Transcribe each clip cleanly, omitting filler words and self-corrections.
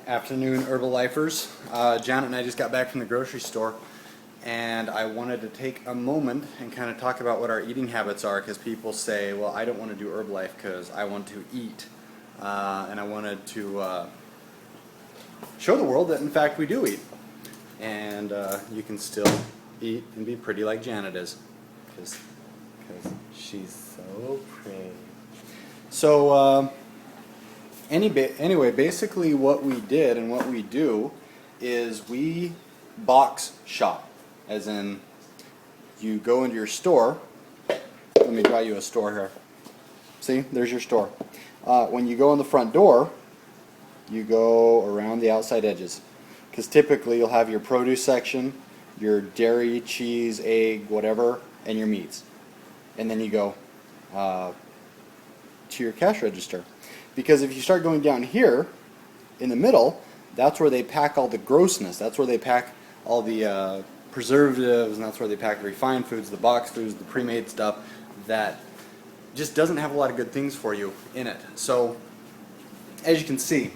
Afternoon, Herbalifers. Janet and I just got back from the grocery store, and I wanted to take a moment and kind of talk about what our eating habits are, because people say, well, I don't want to do Herbalife because I want to eat, and I wanted to show the world that in fact we do eat, and you can still eat and be pretty like Janet is, because she's so pretty. So anyway, basically what we did and what we do is we box shop, as in you go into your store. Let me draw you a store here. See, there's your store. When you go in the front door, you go around the outside edges, because typically you'll have your produce section, your dairy, cheese, egg, whatever, and your meats, and then you go to your cash register. Because if you start going down here in the middle, that's where they pack all the grossness. That's where they pack all the preservatives, and that's where they pack the refined foods, the box foods, the pre-made stuff that just doesn't have a lot of good things for you in it. So as you can see,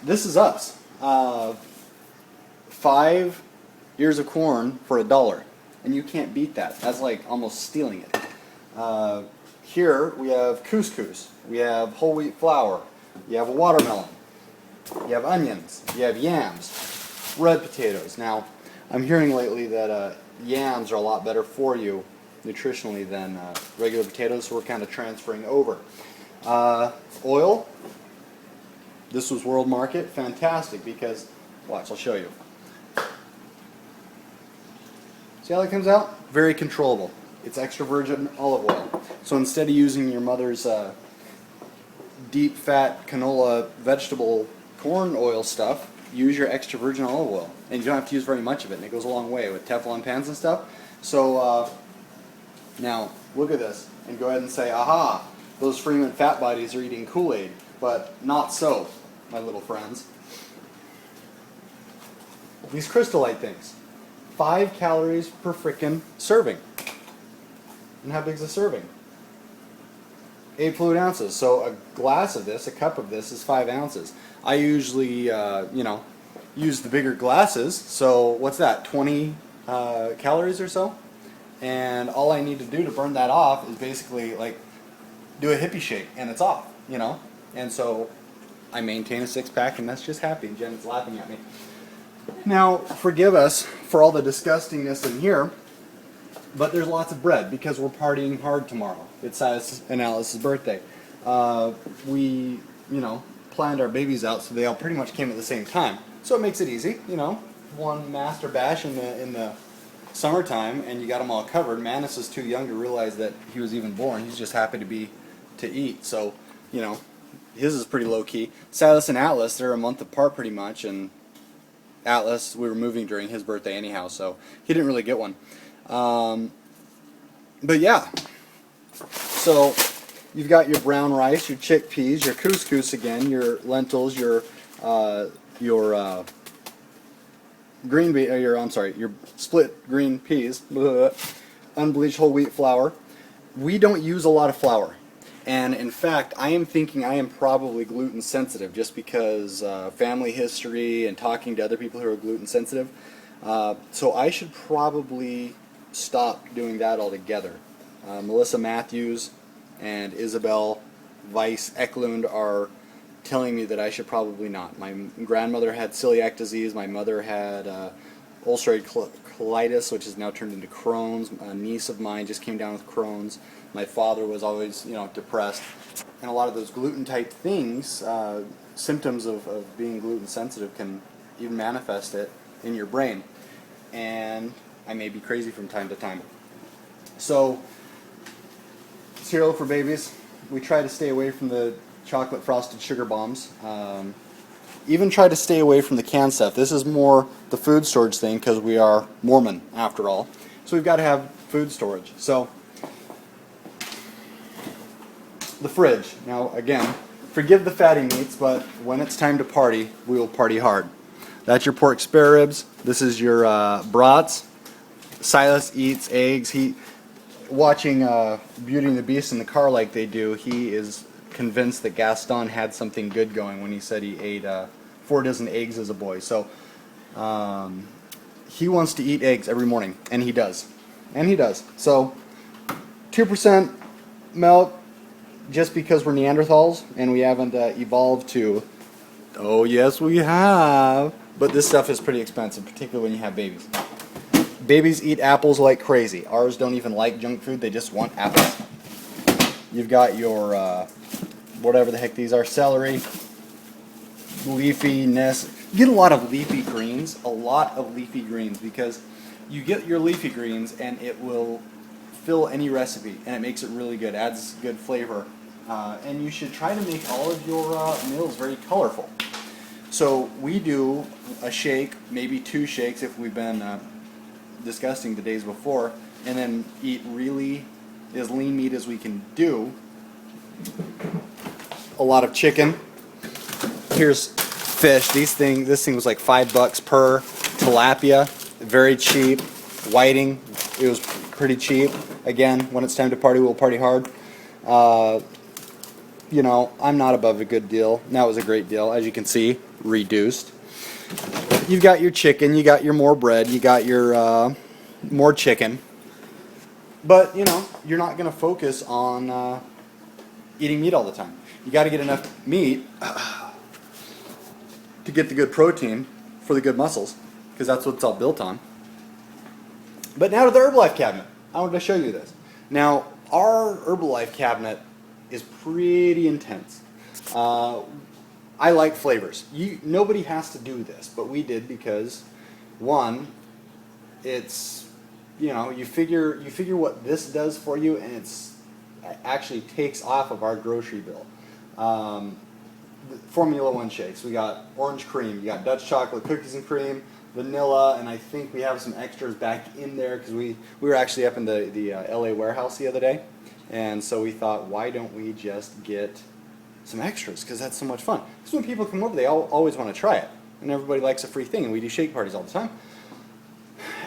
this is us. 5 ears of corn for $1, and you can't beat that. That's like almost stealing it. Here we have couscous, we have whole wheat flour, you have a watermelon, you have onions, you have yams, red potatoes. Now, I'm hearing lately that yams are a lot better for you nutritionally than regular potatoes, so we're kind of transferring over. Oil, this was World Market, fantastic, because, watch, I'll show you. See how that comes out? Very controllable. It's extra virgin olive oil. So instead of using your mother's deep fat canola vegetable corn oil stuff, use your extra virgin olive oil. And you don't have to use very much of it, and it goes a long way with Teflon pans and stuff. So now look at this and go ahead and say, aha, those Freeman fat bodies are eating Kool-Aid. But not so, my little friends. These Crystolite things, 5 calories per frickin' serving. And how big is a serving? 8 fluid ounces. So a glass of this, a cup of this, is 5 ounces. I usually, use the bigger glasses. So what's that? 20 calories or so. And all I need to do to burn that off is basically like do a hippie shake, and it's off. And so I maintain a 6-pack, and that's just happy. Jen's laughing at me. Now, forgive us for all the disgustingness in here. But there's lots of bread because we're partying hard tomorrow. It's Silas and Alice's birthday. We, planned our babies out so they all pretty much came at the same time. So it makes it easy, one master bash in the summertime, and you got them all covered. Manus is too young to realize that he was even born. He's just happy to eat. So, his is pretty low key. Silas and Atlas, they're a month apart pretty much, and Atlas, we were moving during his birthday anyhow, so he didn't really get one. But yeah, so you've got your brown rice, your chickpeas, your couscous again, your lentils, your green bean, your split green peas, unbleached whole wheat flour. We don't use a lot of flour, and in fact, I am thinking I am probably gluten sensitive, just because family history and talking to other people who are gluten sensitive. So I should probably stop doing that altogether. Melissa Matthews and Isabel Weiss Eklund are telling me that I should probably not. My grandmother had celiac disease. My mother had ulcerative colitis, which has now turned into Crohn's. A niece of mine just came down with Crohn's. My father was always, depressed. And a lot of those gluten-type things, symptoms of being gluten sensitive, can even manifest it in your brain. And I may be crazy from time to time. So, cereal for babies. We try to stay away from the chocolate frosted sugar bombs. Even try to stay away from the canned stuff. This is more the food storage thing, because we are Mormon after all. So we've got to have food storage. So, the fridge. Now again, forgive the fatty meats, but when it's time to party, we will party hard. That's your pork spare ribs. This is your brats. Silas eats eggs. Watching Beauty and the Beast in the car like they do, he is convinced that Gaston had something good going when he said he ate 4 dozen eggs as a boy. So he wants to eat eggs every morning, and he does. And he does. So 2% milk, just because we're Neanderthals and we haven't evolved to, oh yes we have, but this stuff is pretty expensive, particularly when you have babies. Babies eat apples like crazy. Ours don't even like junk food, they just want apples. You've got your, whatever the heck these are, celery, leafiness. You get a lot of leafy greens, because you get your leafy greens and it will fill any recipe, and it makes it really good, adds good flavor. And you should try to make all of your meals very colorful. So we do a shake, maybe 2 shakes if we've been disgusting the days before, and then eat really as lean meat as we can do. A lot of chicken. Here's fish. This thing was like $5 per tilapia. Very cheap. Whiting, it was pretty cheap. Again, when it's time to party, we'll party hard. You know, I'm not above a good deal. That was a great deal. As you can see, reduced. You've got your chicken, you got your more bread, you got your more chicken. But, you know, you're not going to focus on eating meat all the time. You got to get enough meat to get the good protein for the good muscles, because that's what it's all built on. But now to the Herbalife cabinet. I wanted to show you this. Now, our Herbalife cabinet is pretty intense. I like flavors. Nobody has to do this, but we did because, one, it's, you know, you figure what this does for you, and it actually takes off of our grocery bill. Formula One shakes. We got orange cream. You got Dutch chocolate, cookies and cream, vanilla, and I think we have some extras back in there because we were actually up in the LA warehouse the other day, and so we thought, why don't we just get some extras, because that's so much fun. Because when people come over, they always want to try it, and everybody likes a free thing, and we do shake parties all the time.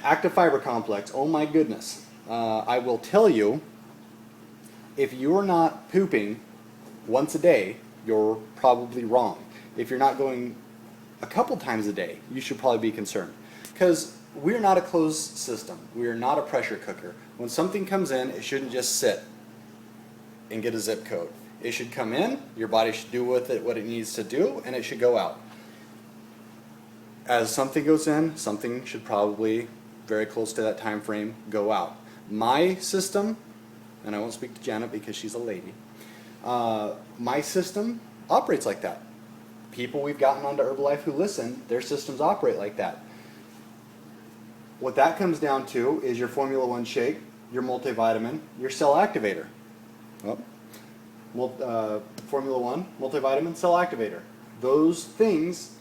Active Fiber Complex, oh my goodness. I will tell you, if you're not pooping once a day, you're probably wrong. If you're not going a couple times a day, you should probably be concerned. Because we're not a closed system. We're not a pressure cooker. When something comes in, it shouldn't just sit and get a zip code. It should come in, your body should do with it what it needs to do, and it should go out. As something goes in, something should probably, very close to that time frame, go out. My system, and I won't speak to Janet because she's a lady, my system operates like that. People we've gotten onto Herbalife who listen, their systems operate like that. What that comes down to is your Formula One shake, your multivitamin, your cell activator. Formula One, multivitamin, cell activator. Those things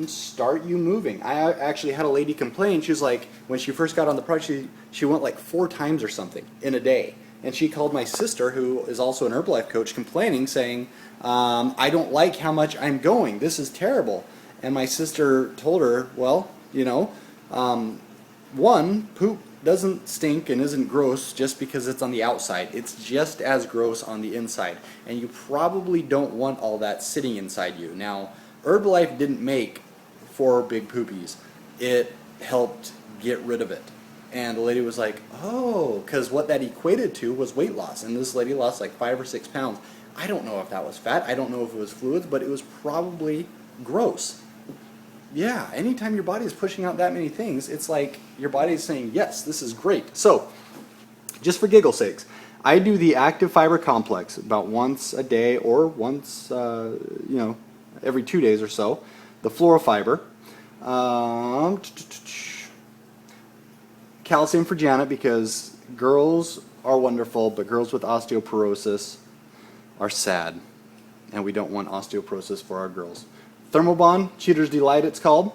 start you moving. I actually had a lady complain. She was like, when she first got on the product, she went like 4 times or something in a day. And she called my sister, who is also an Herbalife coach, complaining, saying, I don't like how much I'm going. This is terrible. And my sister told her, well, you know, one, poop doesn't stink and isn't gross just because it's on the outside. It's just as gross on the inside. And you probably don't want all that sitting inside you. Now, Herbalife didn't make 4 big poopies. It helped get rid of it. And the lady was like, oh, because what that equated to was weight loss. And this lady lost like 5 or 6 pounds. I don't know if that was fat. I don't know if it was fluids, but it was probably gross. Yeah, anytime your body is pushing out that many things, it's like your body is saying, yes, this is great. So, just for giggle sakes, I do the Active Fiber Complex about once a day or once, every 2 days or so. The Fluorofiber. Calcium for Janet, because girls are wonderful, but girls with osteoporosis are sad, and we don't want osteoporosis for our girls. Thermobond, Cheater's Delight it's called.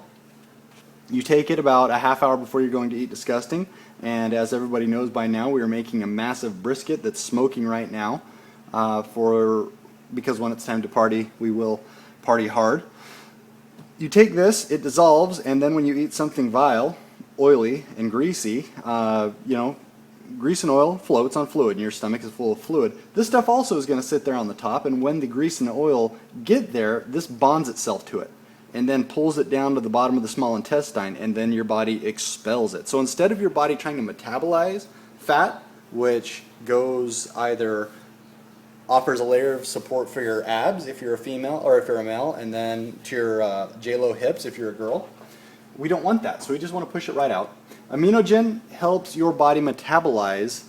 You take it about a half hour before you're going to eat disgusting, and as everybody knows by now, we are making a massive brisket that's smoking right now, because when it's time to party, we will party hard. You take this, it dissolves, and then when you eat something vile, oily and greasy, grease and oil floats on fluid, and your stomach is full of fluid. This stuff also is going to sit there on the top, and when the grease and oil get there, this bonds itself to it and then pulls it down to the bottom of the small intestine, and then your body expels it. So instead of your body trying to metabolize fat, which goes either offers a layer of support for your abs if you're a female or if you're a male, and then to your J-Lo hips if you're a girl, we don't want that. So we just want to push it right out. Aminogen helps your body metabolize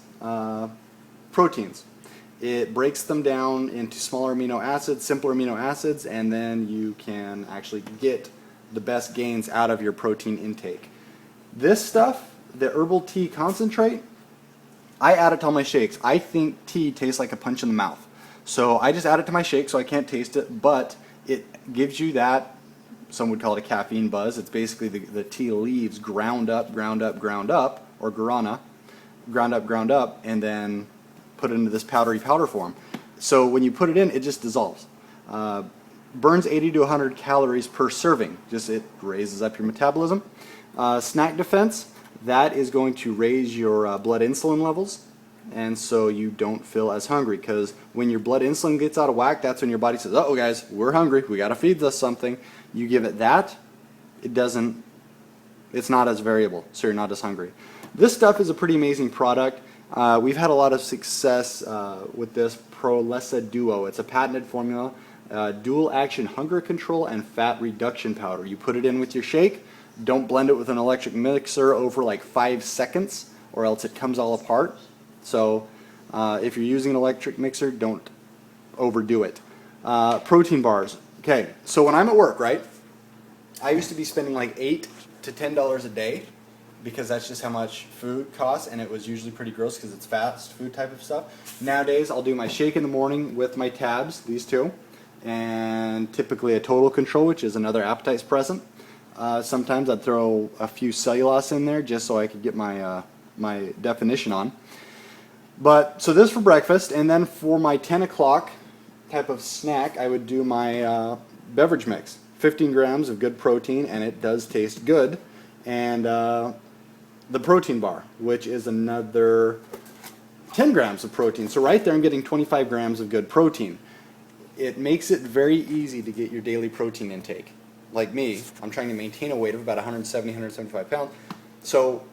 proteins. It breaks them down into smaller amino acids, simpler amino acids, and then you can actually get the best gains out of your protein intake. This stuff, the herbal tea concentrate, I add it to all my shakes. I think tea tastes like a punch in the mouth. So I just add it to my shake so I can't taste it, but it gives you that, some would call it a caffeine buzz. It's basically the tea leaves ground up, or guarana, ground up, and then put it into this powdery powder form. So when you put it in, it just dissolves. Burns 80 to 100 calories per serving. Just it raises up your metabolism. Snack defense, that is going to raise your blood insulin levels, and so you don't feel as hungry, because when your blood insulin gets out of whack, that's when your body says, oh guys, we're hungry, we got to feed this something. You give it that, it's not as variable, so you're not as hungry. This stuff is a pretty amazing product. We've had a lot of success with this Prolesa Duo. It's a patented formula, dual action hunger control and fat reduction powder. You put it in with your shake. Don't blend it with an electric mixer over like 5 seconds, or else it comes all apart. So if you're using an electric mixer, don't overdo it. Protein bars. Okay, so when I'm at work, right, I used to be spending like $8 to $10 a day, because that's just how much food costs, and it was usually pretty gross because it's fast food type of stuff. Nowadays, I'll do my shake in the morning with my tabs, these two, and typically a Total Control, which is another appetite suppressant. Sometimes I'd throw a few cellulose in there just so I could get my my definition on. But so this for breakfast, and then for my 10 o'clock type of snack, I would do my beverage mix. 15 grams of good protein, and it does taste good. And the protein bar, which is another 10 grams of protein. So right there I'm getting 25 grams of good protein. It makes it very easy to get your daily protein intake. Like me, I'm trying to maintain a weight of about 170, 175 pounds. So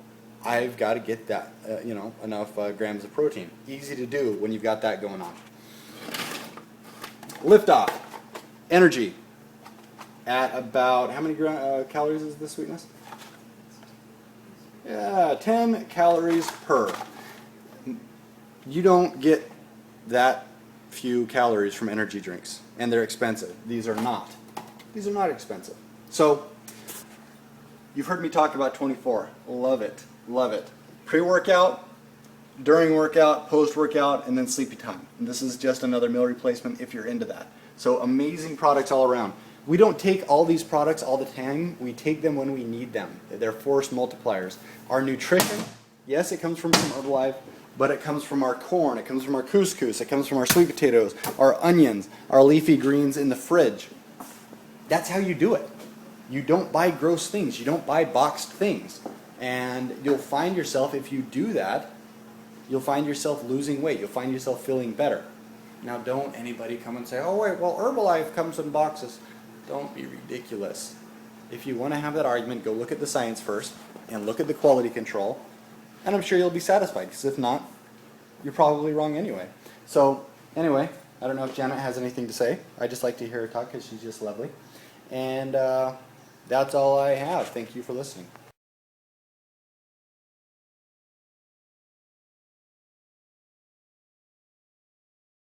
I've got to get that, enough grams of protein. Easy to do when you've got that going on. Liftoff. Energy. At about, how many calories is this sweetness? Yeah, 10 calories per. You don't get that few calories from energy drinks, and they're expensive. These are not. These are not expensive. So, you've heard me talk about 24. Love it. Love it. Pre-workout, during workout, post-workout, and then sleepy time. And this is just another meal replacement if you're into that. So amazing products all around. We don't take all these products all the time. We take them when we need them. They're force multipliers. Our nutrition, yes, it comes from some Herbalife, but it comes from our corn, it comes from our couscous, it comes from our sweet potatoes, our onions, our leafy greens in the fridge. That's how you do it. You don't buy gross things. You don't buy boxed things. And you'll find yourself, if you do that, you'll find yourself losing weight. You'll find yourself feeling better. Now, don't anybody come and say, oh, wait, well, Herbalife comes in boxes. Don't be ridiculous. If you want to have that argument, go look at the science first and look at the quality control, and I'm sure you'll be satisfied, because if not, you're probably wrong anyway. So, anyway, I don't know if Janet has anything to say. I just like to hear her talk because she's just lovely. And that's all I have. Thank you for listening.